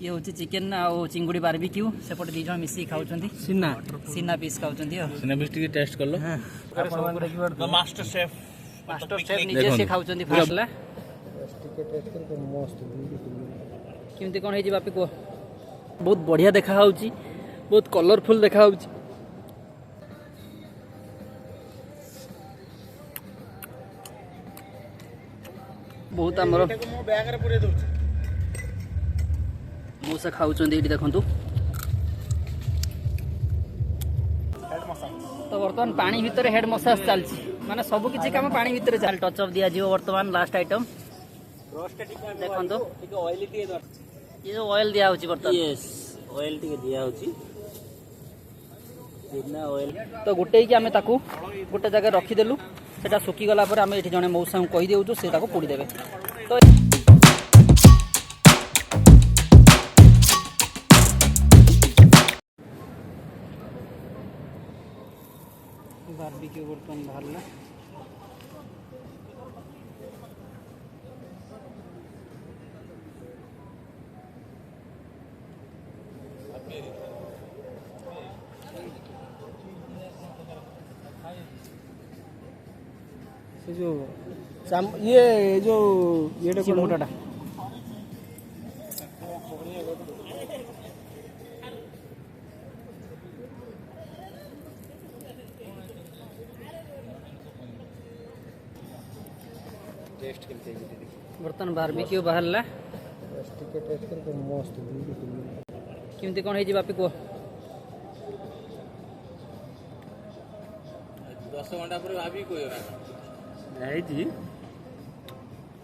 ये हूँ चिकेन आउ चिंगुड़ी बारबिक्यू सेपटे दी जन मिसिक खाऊँ सीना सीना पीस खाऊँ सीना पीस टी टेस्ट कर लो मास्टर शेफ निजे से खाऊँ फास्ट केमती कौन है बापी कह बहुत बढ़िया देखा बहुत कलरफुल देखा बहुत आमर मौसा खाऊँ ये देखु तो बर्तमान पानी भितर हेड मसाज चलती माने सब किसी काम पानी भितर चल टच अप दिया बर्तमान लास्ट आइटम देखो ये जो ऑयल दिया बर्तमान यस ऑयल टिके दिया होची बिना ऑयल तो गोटे कि आमे ताकू गोटे जगह रखीदेलु सेटा सुखी गला पर आमे एठी जने मौसा को कहि देउछु से ताको पोड़ी देबे तो बारबिक्यू बर्तमान बाहरला जो ये जो ये मोटाटा टेस्ट करते बर्तमान बारबिक्यू बाहरला टेस्ट करके मस्त ब्यूटीफुल केमती कौन है बापी कह 10 घंटा पर भाभी कोई जी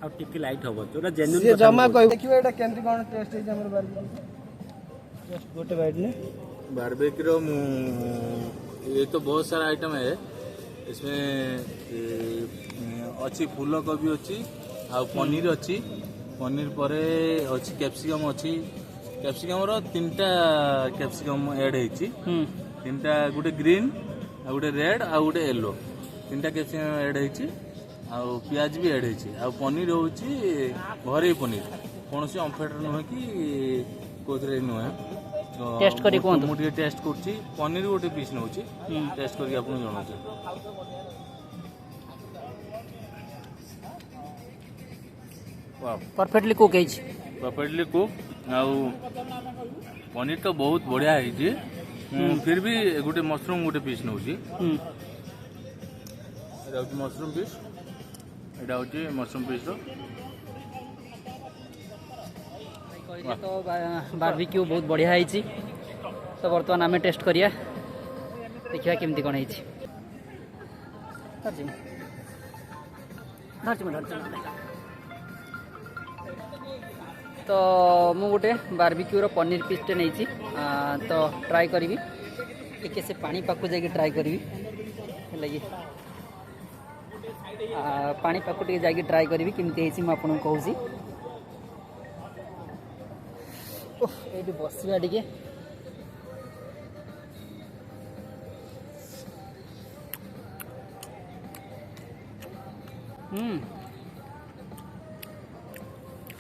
आ टिके लाइट होबो जोरा जेन्युइन ये जमा कोई देखियो एटा केमती कोन टेस्ट है हमर बारबिक्यू जस्ट गोटे बाइट ने बारबेक्यू रो ये तो बहुत सारा आइटम है इसमें अच्छी फूल कोबी अच्छी आ पनीर अच्छी पनीर परे अच्छी कैप्सिकम अच्छी कैप्सिकम रो तीनटा कैप्सिकम ऐड हेची तीनटा गुटे ग्रीन आ गुटे रेड आ गुटे येलो तीनटा कैप्सिकम ऐड हेची आ प्याज भी ऐड हेची आ पनीर होची घरे पनीर कौन से अम्फेड नुहे कि कोथरे नुहे टेस्ट करी कोन मुझे टेस्ट करछि पनीर गोटे पीस नउछि टेस्ट करी आपन जणाउछि वाह परफेक्टली कुक है परफेक्टली कुक आउ पनीर तो बहुत बढ़िया है फिर भी गोटे मशरूम गोटे पीस नउछि मशरूम पीस एटा होछि मशरूम पीस तो बारबिक्यू बहुत बढ़िया है तो बर्तमान आम टेस्ट करिया देखिए केमती कौन है तो मु गोटे बारबिक्यू रो पनीर पीसटे नहीं तो ट्राई करी टिके से पानी पाखु जाके ट्राई करी लगी पानी पाखु टे जाके ट्राई करी केमती है मुझे आपको कहूँ ये बसवा टे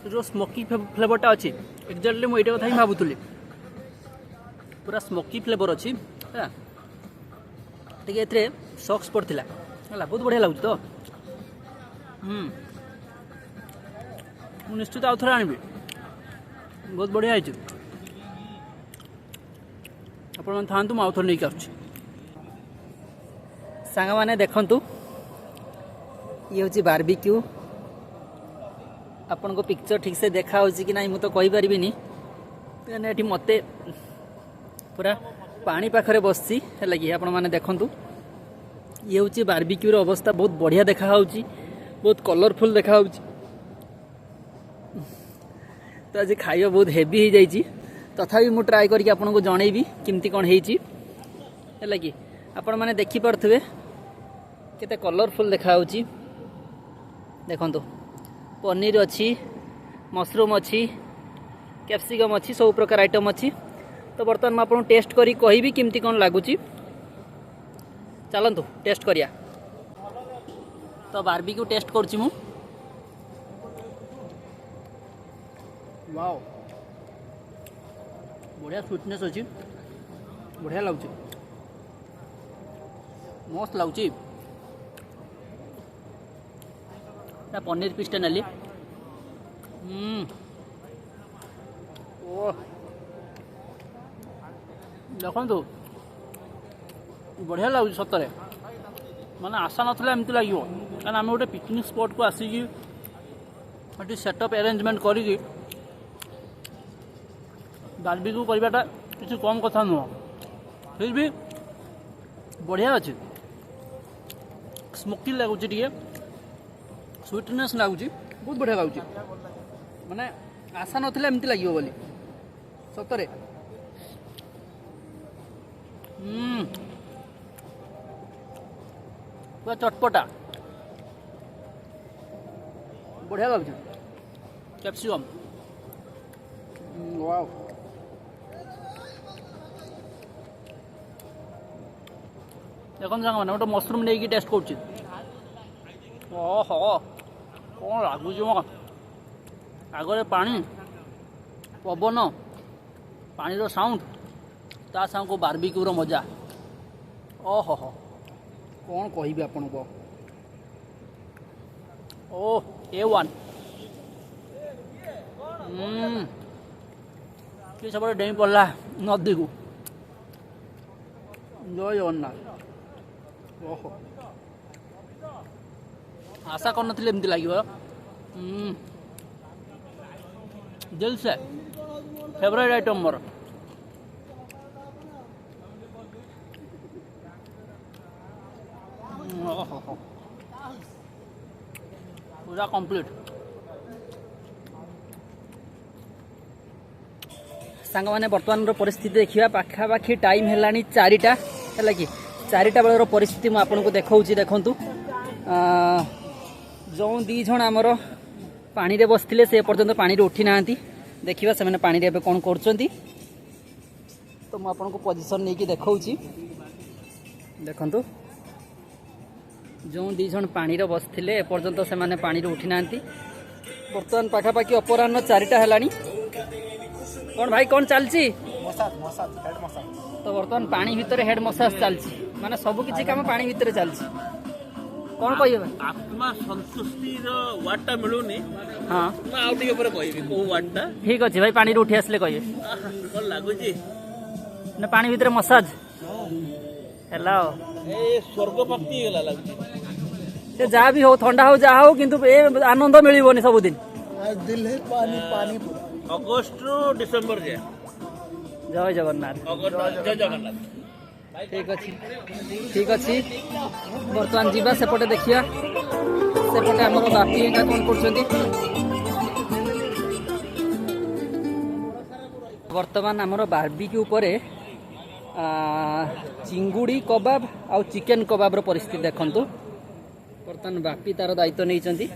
जो स्मोकी फ्लेवरटा अच्छी एक्जाक्टली मुझे कथा ही भावुली पूरा स्मोकी फ्लेवर अच्छी टे सॉक्स पड़ता है बहुत बढ़िया लगुच तो निश्चित आउ थे आनबी बहुत बढ़िया है आपण था आउ थे नहीं आसुँच सांग मैंने देखु ये हूँ बारबिक्यू आपन को पिक्चर ठीक से देखा हो कि ना मुझे कही पारिनी ये मत पूरा पानी पाखरे बसची है लगी आपण मैंने देखु ये हूँ बारबिक्यू अवस्था बहुत बढ़िया देखा बहुत कलरफुल देखा तो आज खाଇବା बहुत हेवी हो जाइए तथापि मु ट्राई करके आपन को जनइबी केमती कौन है लगी आपण मैंने देखिपे केते कलरफुल देखा देखो पनीर अच्छी मशरूम अच्छी कैप्सिकम अच्छी सब प्रकार आइटम अच्छी तो बर्तमान मैं आपको टेस्ट करी कहबी केमती कौन लगुच चलतु टेस्ट करिया तो बारबिक्यू टेस्ट करुच्ची मु वाओ बढ़िया स्वीटनेस अच्छी बढ़िया लगुच मस्त लगुच पनीर पीसटा नेली ओ देखो बढ़िया लगुच सतरे माने आशा नाला एमती लगे कारण आम गोटे पिकनिक स्पॉट को आसिकी सेटअप अरेंजमेंट करी बारबेक्यू करवाटा किसी कम कथा नुह फिर भी बढ़िया अच्छे स्मोकी लगुच स्वीटनेस लगुच बहुत बढ़िया लगुच माने आशा नाला एमती लगे बोली सतरे पूरा चटपटा बढ़िया लगुच कैप्सिकम वाओ देखो सांग मैंने गोटे मसरूम नहीं टेस्ट कर कौन लगुच आगे पानी पवन पानी साउंड ता सांग को बारबेक्यू रो मजा ओहो कौन कहि आपन को ओ A1 कि सब डेई पड़ा नदी को जय जगन्नाथ ओहो आशा कर नमती लगे दिल से फेवरेट आइटम मोर पूरा कंप्लीट सांग मैंने बर्तमान परिस्थिति देखा पाखापाखि टाइम है 4टा है कि 4टा बेलर परिस्थिति मुझे देखा देखु जो 2 जन आमर पानी रे बसते से पर्यंत पानी उठी ना देखा से पानी रे कौन कर तो मुझे पोजिशन नहीं देखा देखु जो 2 जन पानी रे बसते एपर्यंत से माने पानी रे उठी ना बर्तमान पाखापाखि अपराह्न 4टा है कौन भाई कौन चलती तो बर्तमान पानी भितर हेड मसाज चलती माने सब किसी काम पानी भितर चलती कौन कह आत्मा संतुष्टि वार्डटा मिलूनी हाँ वार्डटा ठीक अच्छे भाई पानी उठी आसले कहे कौन लगुच ना पानी भितर मसाज हेलो स्वर्ग प्राप्ति लगुच जहाँ भी हो ठंडा हो जहाँ हो किंतु ए आनंद मिलबनी सबुदिन दिल है पानी पानी अगस्त रु डिसेम्बर जाए जय जगन्नाथ जय जगन्नाथ ठीक अच्छी बर्तमान जीवा सेपटे देखिया सेपटे आम बापी एका कौन कर बर्तमान आमर बारबेक्यू परे चिंगुड़ी कबाब आउ चिकेन कबाब रो परिस्थिति देखंतु बर्तमान बापी तार दायित्व नहीं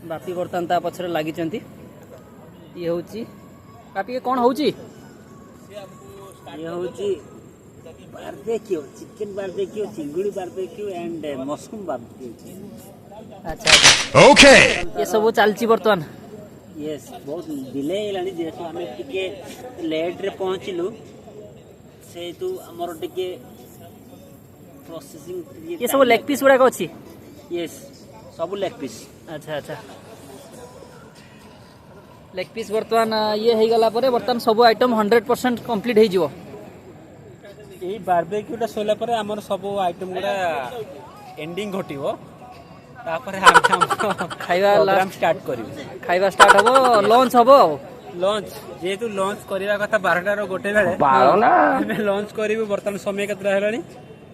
बापी बर्तमान ता पछरे लागिचंती ये होची बापी कौन होची ये होची बारबेक्यू चिकन बारबेक्यू चिंगुड़ी बारबेक्यू एंड मशरूम बारबेक्यू अच्छा ओके ये सब चलची बर्तमान यस बहुत डिले हेलानी जेहेतु आम टिके लेट रे पहुंचलु से तू हमर टिके प्रोसेसिंग ये सब लेग पीस गुड़ा अच्छी यस सब लेग पीस अच्छा अच्छा लेग पीस बर्तमान ये हो गला परे बर्तमान सब आइटम 100% कंप्लीट हो जिवो यही बारबेक्यूटा सोला पर हमर सब आइटम गुड़ा एंडिंग घटिवो तापर हम खाइबा प्रोग्राम स्टार्ट करिवो खाइबा स्टार्ट हबो लंच हबो लंच जेहेतु लंच करवा कथा 12टा रो गोटे बेले 12 ना हमें लंच करिवो बर्तमान समय केतरा हेलानी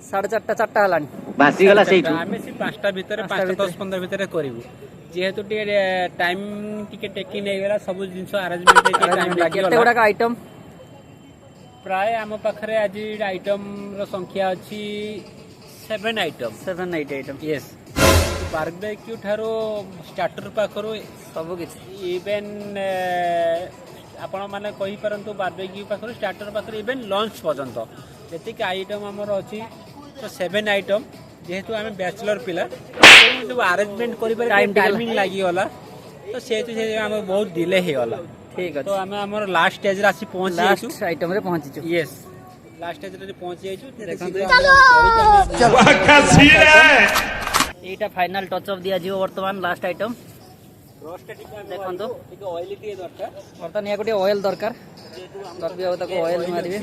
4:30 हेलानी बासी गला सेइटु आमे सी 5टा भीतर 5:10-15 भीतर करिवो जेहेतु टिके टाइम टिके टेकिंग नै गेला सब जिंस अरेंजमेंट रे टाइम लागी केते गुडा आइटम प्राय आम पाखरे आज आइटम रो संख्या अछि 7 आइटम 7-8 आइटम यस बारबेक्यू ठारो स्टार्टर पाखरो सब किछि इवेन आपण माने कहि परंतु बारबेक्यू पाखरो स्टार्टर पाखरो इवेन लंच पर्यंत जति के आइटम हमर अछि तो 7 आइटम जेहेतु आम बैचलर पिला सब अरेंजमेंट करि टाइमिंग लागि होला तो से आम बहुत डिले हे होला ठीक तो अछि आमे हमर लास्ट स्टेज रे आसी पहुंच जाइछु लास्ट आइटम रे पहुंचीछु यस लास्ट स्टेज रे पहुंच जाइछु देखंतु चलो एटा फाइनल टच अप दिया जिवो वर्तमान लास्ट आइटम रोस्ट टिका देखंतु टिके ऑयल टिके दरकार वर्तमान या गोटे ऑयल दरकार गर्बी अब ताको ऑयल मारिबे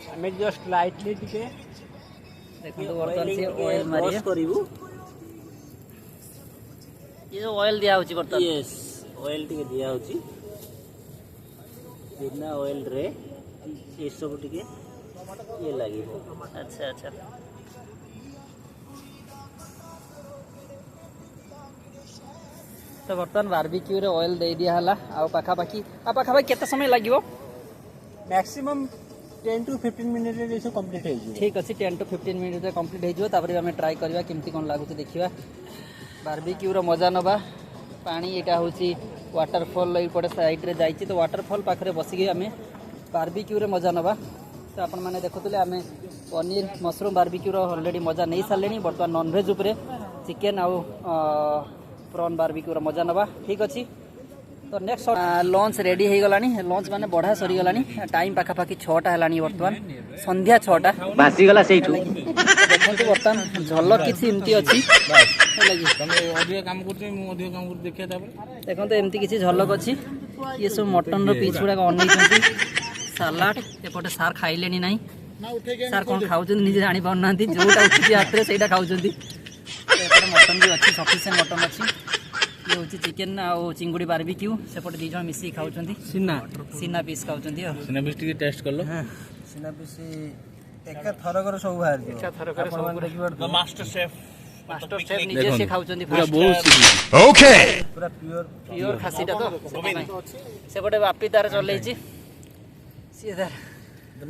हमें जस्ट लाइटली टिके देखंतु वर्तमान से ऑयल मारिए करिवु ये जो ऑयल दिया होची वर्तमान यस ऑयल टिके दिया होची बिना ऑयल रे ये सब टिके ये लागिवो अच्छा अच्छा तो बर्तमान बारबिक्यू रे ऑयल दे दिया हला आ पाखापाखी केते समय लागिवो मैक्सिमम 10 to 15 मिनट रे से कंप्लीट हे जी ठीक अछि 10 to 15 मिनट रे कंप्लीट हे जिवो तापर हमें ट्राई करबा केमती कोन लागुची देखिबा बारबिक्यू रो मजा नबा पानी एटा होची वाटरफॉल एपटे साइड रे जाईची तो वाटरफॉल पाखरे बसी गई हमें बारबिक्यू रे मजा नबा तो आपण माने देखुतले हमें पनीर मशरूम बारबिक्यू रो ऑलरेडी मजा नहीं सालेनी बर्तमान नॉन वेज ऊपर चिकन आउ प्रॉन बारबिक्यू रो मजा नबा ठीक अछि तो नेक्स्ट लंच रेडी हो गलानी लंच माने बढ़ा सरी गलानी टाइम पाखापाखी 6टा हलानी वर्तमान संध्या 6टा बासी गला सेठू देखंतु वर्तमान झलक किछि एमती अछि ତମେ ଅଧିକ କାମ କରୁଛ ମୁଁ ଅଧିକ କାମ କରୁଛି ଦେଖିବା ତାପରେ देखो एमती किसी झलक अच्छी ये सब मटन रो पीस गुड़ाक अनेक सालाड एपटे सार खाइले नहीं सार कौन खाऊँ निजे जानी पाना जोटा उठी हाथ में से खाऊँ मटन भी अच्छी सफिशिएंट मटन अच्छी ये हूँ चिकेन आउ चिंगुड़ी बारबिक्यू सेपटे दी जन मिसिक खाऊँ सीना पीस खाऊँ ସିନା ବି ଟିକେ ଟେଷ୍ଟ କଲ ସିନା ପିସି ଏକା ଥରକର ସବୁ ବାହାରି ଯିବ ମାଷ୍ଟର ସେଫ मास्टर शेफ निजे से खाऊँ ପୁରା ବହୁତ ଶିଖିଛି ओके ପୁରା ପିଓର प्योर खासीटा तो सेपटे बापी तार चल सी तार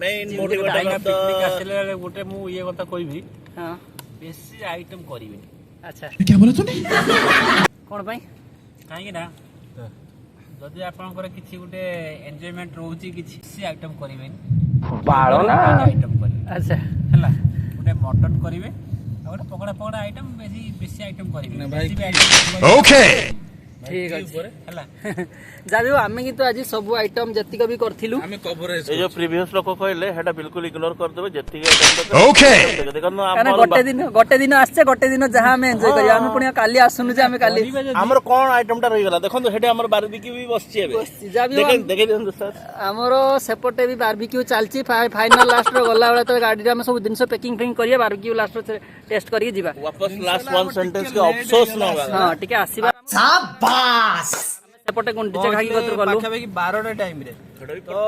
मेन पिकनिक आसिले गोटे मु ये କଥା କହିବି हाँ बेसी आइटम करिवे अच्छा क्या बोला तूने कौन पाई काहे ना जदि आपनकर किछि गोटे एन्जॉयमेंट रहउची किछि आइटम करिवे बाळो ना आइटम करिवे अच्छा हला गोटे मटन करिवे और पकड़ा पकड़ा आइटम बेसी आइटम करिवे भाई ओके ठीक अछि हला जाबी आमे कि तो आज सब आइटम जतिक भी करथिलु ଆମେ कवरेज ये जो प्रीवियस लोक कहले हेटा बिल्कुल इग्नोर कर देबे जति के ओके देखन काना गोटे दिन आछे गोटे दिन जहां हमें एन्जॉय करिया हम पुणी काली आसुनु जे हमें काली हमर कोन आइटम टा रहि गेला देखन हेटे हमर बारबिक्यू भी बसछि एबे जाबी देखे देन सर हमरो सेपटे भी बारबिक्यू चलची फाइनल लास्ट रो गला वाला तो गाडी रे हम सब दिन पैकिंग करिया बारबिक्यू लास्ट रो टेस्ट करिए जीवा वापस लास्ट वन सेंटेंस के अफसोस न होगा हां ठीक है आसीबा शाबाश सेपटे कोन डिचे खाकी कतर गलु पाखापाखि 12टा टाइम रे तो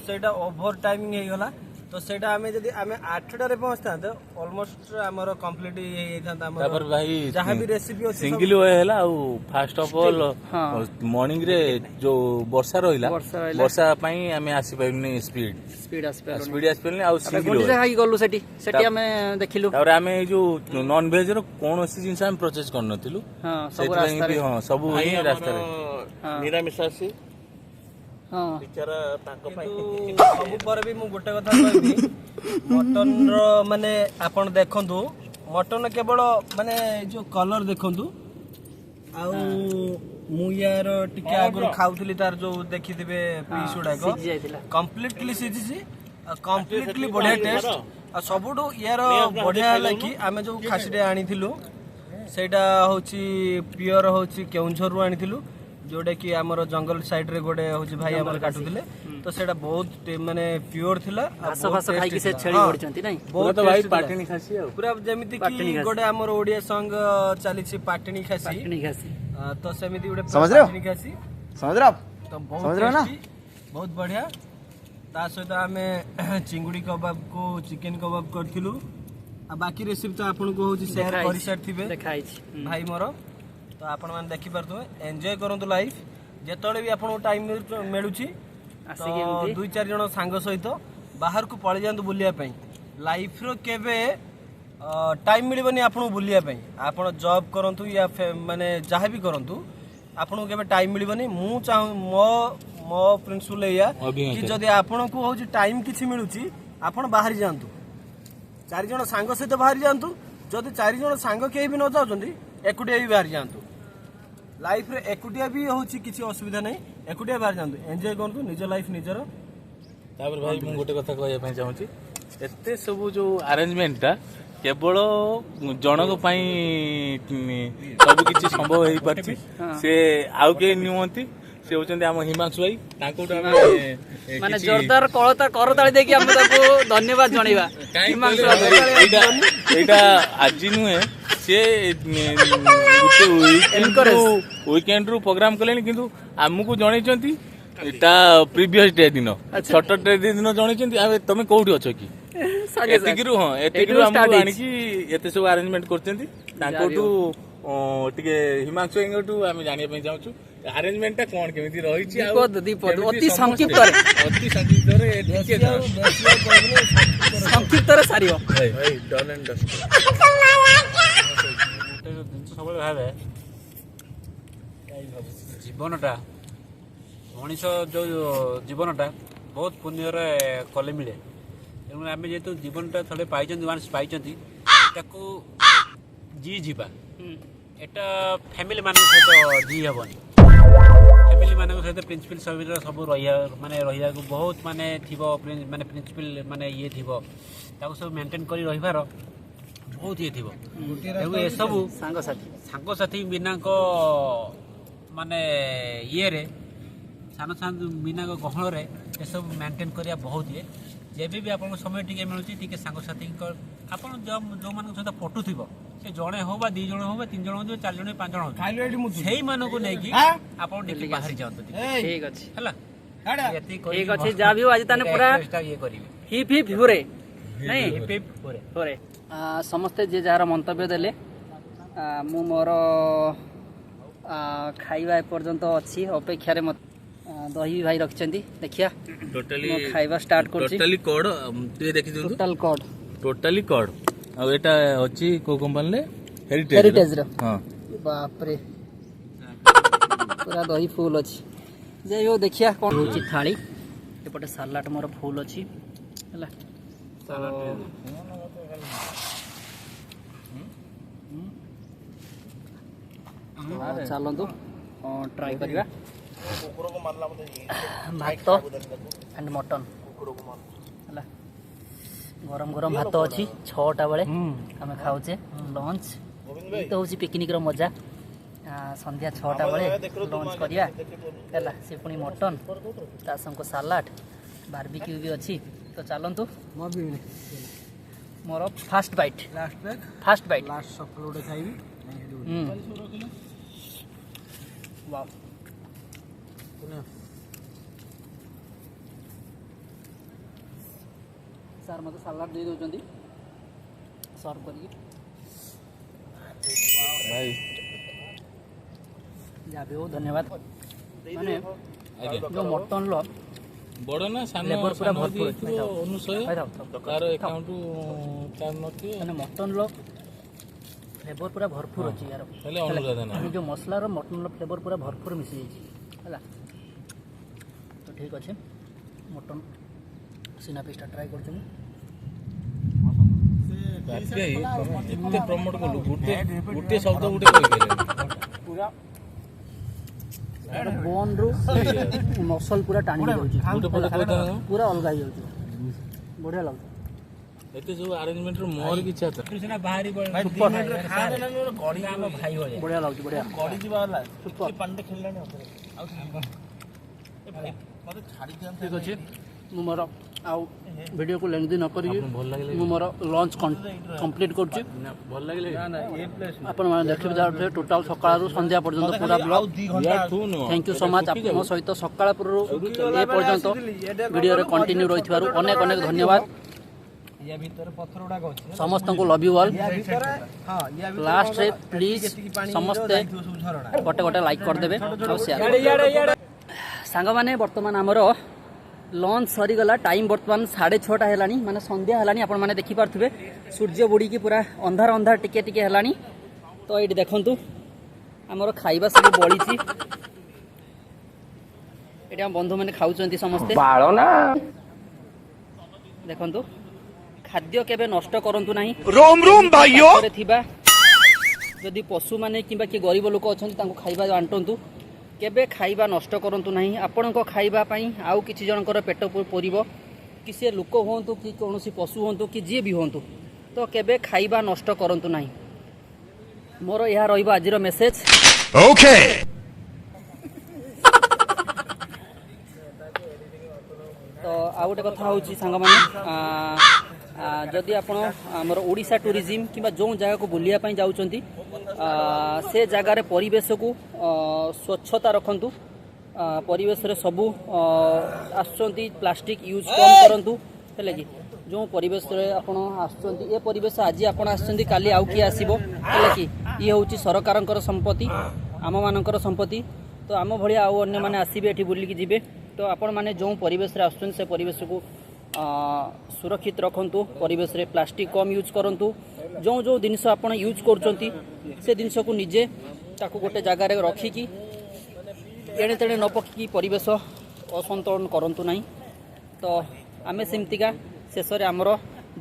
सेटा ओभर टाइमिंग हे गला तो सेटा हमें जदी हमें 8टा रे पहुंचता तो ऑलमोस्ट हमर कंप्लीट हे था हमर तापर भाई जहां भी रेसिपी अछि सिंगल वे हैला आ फास्ट ऑफ ऑल मॉर्निंग रे जो वर्षा रहिला वर्षा पई हमें आसी पाइनी स्पीड आसी पाइनी आ सिंगल कोन डिचे खाकी गलु सेटी हमें देखिलु तापर हमें जो नॉन वेज रो कोनोसी जिंस हम परचेज करनथिलु हां सब रास्ता रे हां सब वही रास्ता रे निरामिषासी हां बिचारा ताको पाई सब पर भी मु गोटे कथा कहबी मटन रो माने आपण देखंतु मटन केवल माने जो कलर देखंतु आ मु यार टिके आगु खाउथली तार जो देखिथिबे पीस उडा को सिझी जाइतिला कंप्लीटली सिझिछि कंप्लीटली बढ़िया टेस्ट आ सबुडो यार बढ़िया लागी आमे जो खासीटे आनिथिलु सेटा होची प्योर होची केउंझर रु आनिथिलु जोडे कि हमर जंगल साइड रे गोडे होची भाई हमर काटुथिले तो सेटा बहुत माने प्योर थिला घास फास खाई कि से छेड़ी पड़चंती नहीं बहुत तो भाई पाटनी खासी आ पूरा जेमिति कि गोडे हमर ओडिया संग चलीछि पाटनी खासी नहीं खासी तो सेमिति गोडे समझ रहे हो? पाटनी खासी समझ रहे हो आप तो बहुत समझ रहे हो ना? tasty, बहुत बढ़िया ता सहित आमे चिंगुड़ी कबाब को चिकन कबाब करथिलु आ बाकी रेसिपी तो आपन को होची शेयर करि सारथिबे देखाई छी भाई मोर तो आपण मान देखि परथो एन्जॉय करंतु लाइफ जेतळे भी आपन टाइम मिलुची आसीके तो दुई चार जण सांग सहित बाहर को पळे जांतु बुलिया पई लाइफ रो केबे टाइम मिलबनी आपन बुलिया पई आपन जॉब करंतु या माने जहां भी करंतु आपन केबे टाइम मिलबनी मु चाहू मो प्रिंसिपल या कि जदि आपन को होची टाइम किछि मिलुची आपन बाहर जांतु चार जण सांग सहित बाहर जांतु जदि चार जण सांग केही भी न जाउछंती एकुटिया भी बाहर जांतु लाइफ रे एकुटिया भी होची किसी असुविधा नहीं एकुटिया बाहर जांतु एंजॉय करतु निज लाइफ निजर तापर भाई मु गोटे कथा कहया ପାଇଁ चाहूची एते सब जो अरेंजमेंट टा केवल जनक ପାଇଁ सब किछि संभव होई परछि से आउ के नियंती से होचंदी हम हिमांशु भाई ताको माने जोरदार करताली देकी हम ताको धन्यवाद जणैबा हिमांशु एटा आज नुहे से वीकेंड रु प्रोग्राम कलेनी किंतु हमकु जणैचंती एटा प्रीवियस डे दिन सैटरडे दिन जणैचंती आ तमे कोठी अछ की एतिकिरु हां एतिकिरु हमकु आनी की एते सब अरेंजमेंट करचंती ताकोटू टिके हिमांशु एंगटू हम जानिया पई जाउछु अरेंजमेंट कोन केमिति रहिछि आ दीपद अति संक्षिप्त रे संक्षिप्त रे सारियो भाई डन एंड डस्ट सबले भाबे जीवनटा मनीष जो जीवनटा बहुत पुण्यर कले मिले तेणु आम जेहेतु जीवनटा थे पाई वान्स पाई जी जीवा एटा फैमिली मान सहित जी हेबनी फैमिली मान सहित प्रिंसिपल सब माने रहिया बहुत माने थिबो माने प्रिंसिपल माने ये थिबो ताको सब मेंटेन करी रहिबार बहुत ये थिबो ए सब सांग साथी बिना को माने ये रे सान सान बिना को गहल रे ए सब मेंटेन करिया बहुत ये जेबे भी आपन समय टिके मिलुची टिके सांग साथी आपन जो मान सहित पटु थिबो से जणे हो बा 2 जण हो बा 3 जण हो 4 जण 5 जण खाइलो एठी मु सेही मानो को नेकी आपन टिके बाहर जाओ ठीक अछि हला ठीक अछि जा भी आज ताने पूरा ये करिवे हिप हिप हुरे नहीं हिप हिप होरे हुरे समस्ते जे जार मंतव्य देले मु मोर खाइबा पर्यंत अछि अपेक्षा रे मत दही भाई रखचंदी देखिया टोटली मो खाइबा स्टार्ट करछि टोटली कोड तू देखि दु टोटली कोड आ एटा अछि को कंपनी ले हेरिटेज रो हां बाप रे पूरा दही फुल अछि जे यो देखिया कोन होछि थाली एपटे सलाड मोर फुल अछि हला चलतु ट्राई करवा भात एंड मटन गरम गरम भात अच्छी 6टा बेले आम खाऊे लंच तो हूँ पिकनिक मजा संध्या 6टा बेले लंच करा से पुणी मटन ता संग सालाड बारबिक्यू भी अच्छी तो चलतु मोर फास्ट बाइट लास्ट सफल गोटे खाइबी वाओ सर मत सालाड दे दौरान सर्व कर धन्यवाद माने जो मटन लो बड़ ना सानो लेबर पूरा भरपूर अनुसय कार अकाउंट चार नथि माने मटन लो फ्लेवर पूरा भरपूर अछि यार हेले अनुराधा ना जो मसला रो मटन लो फ्लेवर पूरा भरपूर मिसी जाई हला तो ठीक अछि मटन सीना पीसटा ट्राई करछु एते प्रमोट कलु गुटे शब्द गुटे कहि गेले पूरा बोन रो मसल पूरा टाणी जाउची गुटे पले कहता पूरा अलगा ही जाउची बढ़िया लागछ एते जो अरेंजमेंट रो मोर की छाता कृष्णा बाहरी भाई 2 मिनट रे खा देना गड़ी हम भाई हो जाए बढ़िया लागछ बढ़िया गड़ी जीवा वाला सुपर पंडे खेललानी होतरे आ भाई मते छाडी दियन ठीक अछि मु मोर आउ वीडियो को लेंथ न करी मु मोर लॉन्च कंप्लीट करछि भल लागले ना ए प्लेस अपन माने देखि जा टोटल सकाळ रु संध्या पर्यंत पूरा blog thank you so much आपन सहित सकाळ पुर ए पर्यंत वीडियो रे कंटिन्यू रहिथबारु अनेक अनेक धन्यवाद या भीतर पत्थर उडा गछ समस्त को लव यू ऑल या भीतर हां या भीतर लास्ट रे प्लीज समस्त गोटे गोटे लाइक कर देबे और शेयर सांग माने वर्तमान हमरो लंच सरी गला टाइम वर्तमान 6:30 हेलानी माने संध्या हेलानी आपण माने देखि पारथुबे सूर्य बुडी की पूरा अंधार अंधार टिके टिके हेलानी तो एठी देखंतु हमरो खाइबा सब बळी छी एठी हम बंधु माने खाउचंती समस्त बाळो ना देखंतु खाद्य केबे नष्ट करंतु नाही रोम रोम भाइयो थिबा जदि पशु मैंने कि गरीब लोक अच्छा खाଇବା बांटतु केबे खाଇବା नष्ट करंतु नहीं आपण खाଇବା आउ किसी जनकर पेट पूरीब कि सी लोक हूँ कि कौन पशु हूँ कि जी भी हूँ तो केबे खाଇବା नष्ट करंतु नहीं मोर यह रहिबा आजिर मेसेज ओके तो आउ गोटे कथा हूँ सांग जदि आपण आमर ओडिशा टूरिज्म कि जो जगह को बुलिया जाउछंती से जगार परिवेश को स्वच्छता रखंतु परिवेश रे सबू आसुचंती प्लास्टिक यूज कम करंतु हेले कि जो परिवेश रे आपण आसुचंती ए परिवेश आज आपण आसुचंती काली आउ किए आसीबो हेले कि ये होची सरकारंकर संपत्ति आम मानकर संपत्ति तो आम भलिया आउ अन्य माने आसीबे एठी बुलिकी जिबे तो आपण माने जो परिवेश रे आसुचंती से परिवेश को सुरक्षित रखंतु परिवेश रे प्लास्टिक कम यूज करंतु जो जो जिनस आपण यूज करचंती से जिनस को निजे ताकू गोटे जगार रखिकी एणे तेणे न पकी परिवेश असंतुलन करंतु नहीं तो आमे सेमतिका शेष रे हमर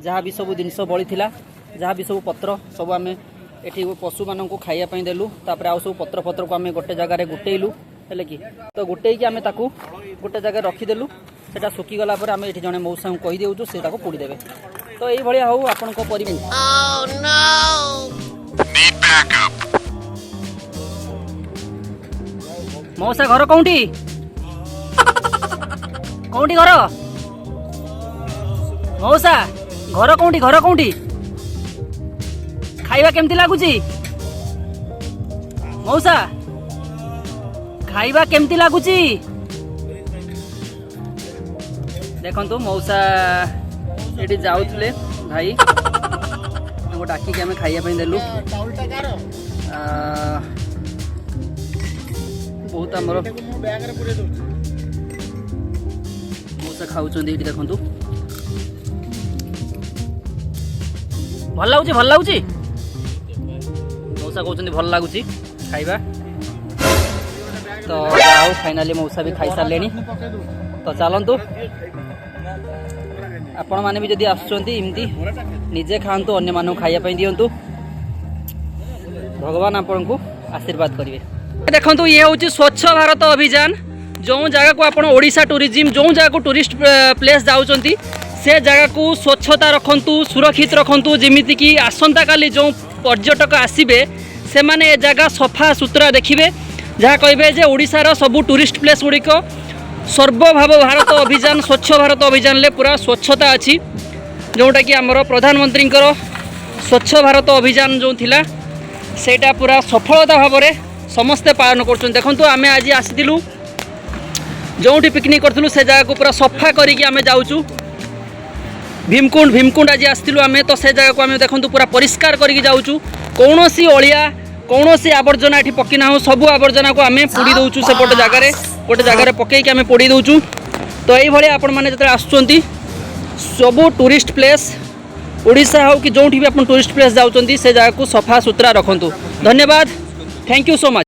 जहाँ भी सब जिनस बड़ी थिला जहाँ भी सब पत्र सब आमे एठी पशु मानन को खाइया पई देलु तापर आउ सब पत्र पत्र को आमे गोटे जगार गुटेइलु हेले कि तो गुटेई कि आमे ताकू गोटे जगह रखिदेलु सेटा सुखी गला पर आमे एठी जने मौसा को कहि देउछु से ताको पोड़ी देबे तो एई भलिया हो आपन को परिवेश मौसा घर कौंटी कौंटी घर मौसा घर कौंटी खाइबा केमती लागुची मौसा खाइबा केमती लागुची देखो मौसा ये जाऊले भाई डाकिक आम खाइबा देलु बहुत आमर मौसा खाऊँ देखु भल लगुच मौसा कहते भल लगुच खाइबा तो आओ फाइनाली मौसा भी खाई सारे तो चलतु आपण मैंने भी जदि आमती निजे खातु अन्य मानू खाइबा दिंतु भगवान आपण को आशीर्वाद करेंगे देखो ये हूँ स्वच्छ भारत अभियान जो जगह को आप ओडिशा टूरिज्म जो जगह को टूरिस्ट प्लेस जाऊँगी से जगह को स्वच्छता रखंतु सुरक्षित रखंतु जमीती कि आसंता काली जो पर्यटक आसबे से माने जगह सफा सुतरा देखिए जहाँ कहे जे ओडिशार सबू टूरिस्ट प्लेस गुड़िक सर्वभाव भारत अभियान स्वच्छ भारत अभियान ले पूरा स्वच्छता अच्छी जोटा कि आमर प्रधानमंत्री स्वच्छ भारत अभियान जो थिला सेटा पूरा सफलता भाव में समस्ते पालन कर देखो आम आज आसीलु जो पिकनिक करूँ से जगह को पूरा सफा करके आम जाऊँ भीमकुंड आज आसलु आम तो से जगह को आम देखो पूरा परिष्कार करके जाऊँ कौन सी अलिया कौन सी आवर्जना ये पकिना सबू आवर्जना को आम पोड़ी दौचु से गोटे जगार पकईकि आम पोड़ी दौचु तो ये आपण मैंने जो आसुँच सबू टूरिस्ट प्लेस ओडिशा हो कि जो भी आप टूरिस्ट प्लेस जाऊँच से जगह को सफा सुतरा रखंतु धन्यवाद थैंक यू सो मच।